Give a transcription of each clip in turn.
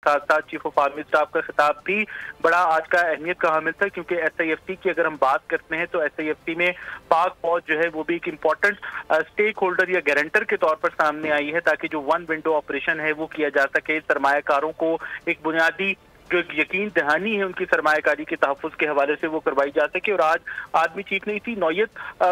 साथ साथ chief of army staff का खिताब भी बड़ा आज का अहमियत का हामिल था, क्योंकि SIFC की अगर हम बात करते हैं तो SIFC में पाक फौज जो है वो भी एक इम्पोर्टेंट स्टेक होल्डर या गारंटर के तौर पर सामने आई है, ताकि जो वन विंडो ऑपरेशन है वो किया जा सके। सरमायाकारों को एक बुनियादी जो यकीन दहानी है उनकी सरमायाकारी के तहफ़्फ़ुज़ के हवाले से वो करवाई जा सके। और आज आर्मी चीफ ने इसी नौयत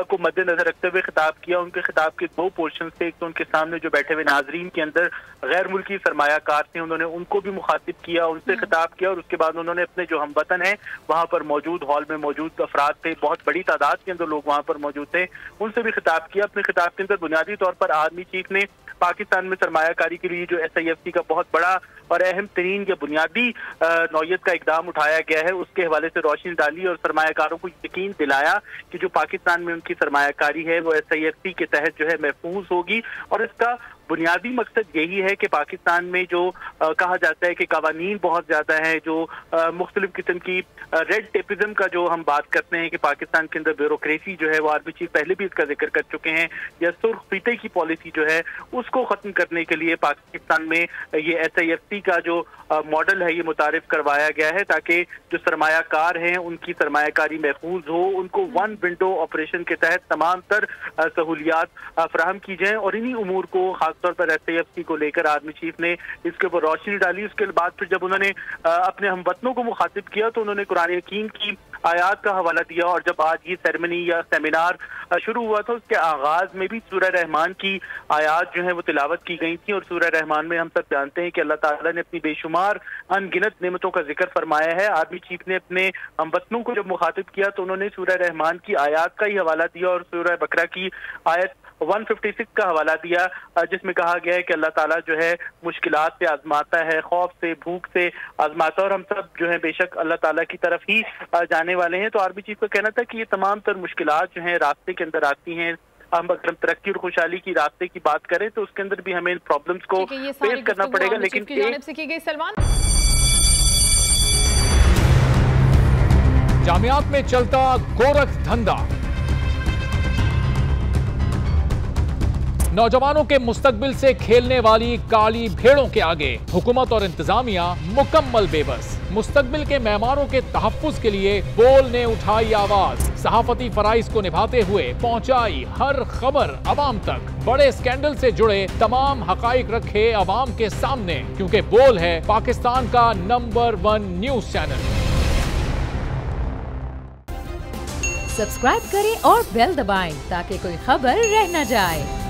को मद्देनजर रखते हुए खिताब किया। उनके खिताब के दो पोर्शन थे। एक तो उनके सामने जो बैठे हुए नाजरीन के अंदर गैर मुल्की सरमायाकार थे, उन्होंने उनको भी मुखातिब किया, उनसे खिताब किया, और उसके बाद उन्होंने अपने जो हमवतन है वहाँ पर मौजूद हॉल में मौजूद अफराद थे, बहुत बड़ी तादाद के अंदर लोग वहाँ पर मौजूद थे, उनसे भी खिताब किया। अपने खिताब के अंदर बुनियादी तौर पर आर्मी चीफ ने पाकिस्तान में सरमायाकारी के लिए जो SIFC का बहुत बड़ा और अहम तरीन या बुनियादी नौयत का इकदाम उठाया गया है उसके हवाले से रोशनी डाली और सरमायाकारों को यकीन दिलाया कि जो पाकिस्तान में उनकी सरमायाकारी है वो SIFC के तहत जो है महफूज होगी। और इसका बुनियादी मकसद यही है कि पाकिस्तान में जो कहा जाता है कि कवानीन बहुत ज़्यादा है, जो मुख्तलिफ किस्म की रेड टेपिज्म का जो हम बात करते हैं कि पाकिस्तान के अंदर ब्यूरोक्रेसी जो है वो आर्मी चीफ पहले भी इसका जिक्र कर चुके हैं, या सुर्ख फीते की पॉलिसी जो है उसको ख़त्म करने के लिए पाकिस्तान में ये SIFC का जो मॉडल है ये मुतारिफ करवाया गया है, ताकि जो सरमायाकार हैं उनकी सरमायाकारी महफूज हो, उनको वन विंडो ऑपरेशन के तहत तमाम तर सहूलियात फराहम की जाएँ। और इन्हीं उमूर को खासतौर पर SIFC को लेकर आर्मी चीफ ने इसके ऊपर रोशनी डाली। उसके बाद फिर जब उन्होंने अपने हमवतनों को मुखातिब किया तो उन्होंने कुरान हकीम की आयात का हवाला दिया। और जब आज ये सेरेमनी या सेमिनार शुरू हुआ था उसके आगाज में भी सूरह रहमान की आयात जो है वो तिलावत की गई थी। और सूरह रहमान में हम सब जानते हैं कि अल्लाह ताला ने अपनी बेशुमार अनगिनत नेमतों का जिक्र फरमाया है। आर्मी चीफ ने अपने हमवतनों को जब मुखातिब किया तो उन्होंने सूरह रहमान की आयात का ही हवाला दिया और सूरह बकरा की आयत 156 का हवाला दिया, जिसमें कहा गया है कि अल्लाह ताला जो है मुश्किलात से आजमाता है, खौफ से भूख से आजमाता है, और हम सब जो है बेशक अल्लाह ताला की तरफ ही जाने वाले हैं। तो आर्मी चीफ का कहना था कि ये तमाम तर मुश्किलात जो हैं रास्ते के अंदर आती हैं। हम अगर तरक्की और खुशहाली की रास्ते की बात करें तो उसके अंदर भी हमें इन प्रॉब्लम्स को फेस करना पड़ेगा। लेकिन जामियात में चलता गोरख धंधा, नौजवानों के मुस्तकबिल से खेलने वाली काली भेड़ों के आगे हुकूमत और इंतजामिया मुकम्मल बेबस। मुस्तकबिल के मेहमानों के तहफ्फुज के लिए बोल ने उठाई आवाज, सहाफती फराइज को निभाते हुए पहुंचाई हर खबर अवाम तक, बड़े स्कैंडल से जुड़े तमाम हकाइक रखे अवाम के सामने, क्योंकि बोल है पाकिस्तान का नंबर 1 न्यूज चैनल। सब्सक्राइब करें और बेल दबाएं ताकि कोई खबर रह न जाए।